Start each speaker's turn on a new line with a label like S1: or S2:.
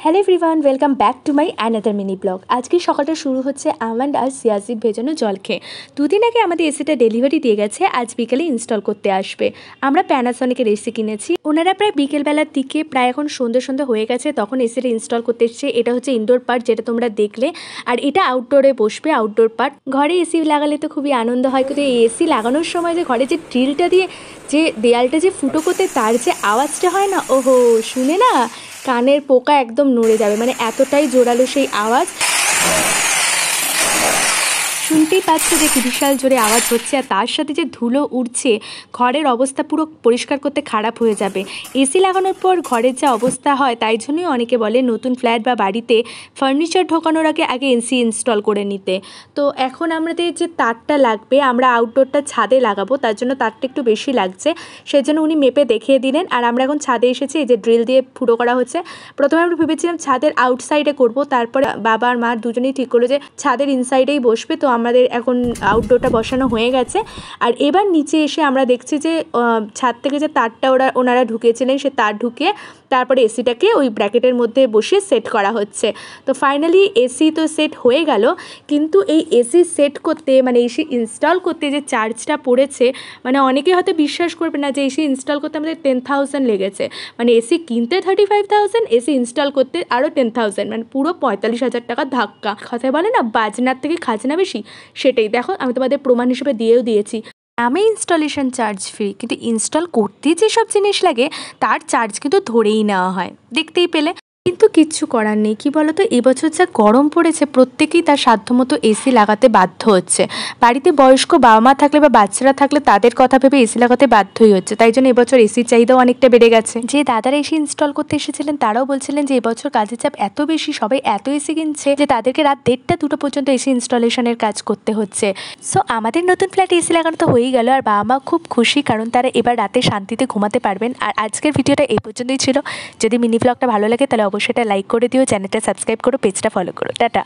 S1: Hello everyone, welcome back to my another mini blog. আজকে সকালটা শুরু হচ্ছে আমন্ড আর সিয়াসিড ভেজানো জল খেয়ে। দুদিন আগে আমাদের এসিটা ডেলিভারি দিয়ে গেছে, আজ বিকেলে ইনস্টল করতে আসবে। আমরা প্যানাসনিকের এসি কিনেছি। ওনারা প্রায় বিকেলবেলার দিকে, প্রায় এখন সন্ধ্যে হয়ে গেছে, তখন এসিটা ইনস্টল করতে এসছে। এটা হচ্ছে ইনডোর পার্ট, যেটা তোমরা দেখলে, আর এটা আউটডোরে বসবে, আউটডোর পার্ট। ঘরে এসি লাগালে তো খুবই আনন্দ হয়, কিন্তু এই এসি লাগানোর সময় যে ঘরে যে ড্রিলটা দিয়ে যে দেয়ালটা যে ফুটো করতে তার যে আওয়াজটা হয় না, ওহো, শুনে না কানের পোকা একদম নড়ে যাবে। মানে এতটাই জোরালো সেই আওয়াজ, শুনতেই পাচ্ছে যে কি বিশাল জোরে আওয়াজ হচ্ছে। আর তার সাথে যে ধুলো উড়ছে, ঘরের অবস্থা পুরো পরিষ্কার করতে খারাপ হয়ে যাবে। এসি লাগানোর পর ঘরের যা অবস্থা হয়, তাই জন্যই অনেকে বলে নতুন ফ্ল্যাট বা বাড়িতে ফার্নিচার ঢোকানোর আগে এসি ইনস্টল করে নিতে। তো এখন আমাদের যে তারটা লাগবে, আমরা আউটডোরটা ছাদে লাগাবো, তার জন্য তারটা একটু বেশি লাগছে, সেই জন্য উনি মেপে দেখিয়ে দিলেন। আর আমরা এখন ছাদে এসেছি, এই যে ড্রিল দিয়ে ফুটো করা হচ্ছে। প্রথমে আমরা ভেবেছিলাম ছাদের আউটসাইডে করব, তারপরে বাবা আর মা দুজনেই ঠিক করলো যে ছাদের ইনসাইডেই বসবে। তো আমাদের এখন আউটডোরটা বসানো হয়ে গেছে। আর এবার নিচে এসে আমরা দেখছি যে ছাদ থেকে যে তারটা ওনারা ঢুকিয়েছিলেন, সে তার ঢুকিয়ে তারপরে এসিটাকে ওই ব্র্যাকেটের মধ্যে বসিয়ে সেট করা হচ্ছে। তো ফাইনালি এসি তো সেট হয়ে গেল, কিন্তু এই এসি সেট করতে, মানে এসি ইনস্টল করতে যে চার্জটা পড়েছে, মানে অনেকে হয়তো বিশ্বাস করবে না যে এসি ইনস্টল করতে আমাদের 10,000 লেগেছে। মানে এসি কিনতে 35,000, এসি ইনস্টল করতে আরও 10,000, মানে পুরো 45,000 টাকা ধাক্কা। কথায় বলে না, বাজনার থেকে খাজনা বেশি, সেটাই। দেখো, আমি তোমাদের প্রমাণ হিসেবে দিয়েছি। আমি ইনস্টলেশন চার্জ ফ্রি, কিন্তু ইনস্টল করতে যেসব জিনিস লাগে তার চার্জ কিন্তু ধরেই নেওয়া হয়, দেখতেই পেলে। কিন্তু কিচ্ছু করার নেই, কী বলো তো, এবছর যা গরম পড়েছে, প্রত্যেকেই তার সাধ্যমতো এসি লাগাতে বাধ্য হচ্ছে। বাড়িতে বয়স্ক বাবা মা থাকলে বা বাচ্চারা থাকলে তাদের কথা ভেবে এসি লাগাতে বাধ্যই হচ্ছে। তাই জন্য এবছর এসির চাহিদাও অনেকটা বেড়ে গেছে। যে দাদারা এসি ইনস্টল করতে এসেছিলেন, তারাও বলছিলেন যে এবছর কাজের চাপ এত বেশি, সবাই এত এসি কিনছে যে তাদেরকে রাত 1টা-2টো পর্যন্ত এসি ইনস্টলেশনের কাজ করতে হচ্ছে। সো আমাদের নতুন ফ্ল্যাটে এসি লাগানো তো হয়েই গেল, আর বাবা মা খুব খুশি, কারণ তারা এবার রাতে শান্তিতে ঘুমাতে পারবেন। আর আজকের ভিডিওটা এই পর্যন্তই ছিল। যদি মিনি ব্লগটা ভালো লাগে তাহলে অবশ্যই এটা লাইক করে দিও, চ্যানেলটা সাবস্ক্রাইব করো, পেজটা ফলো করো। টাটা।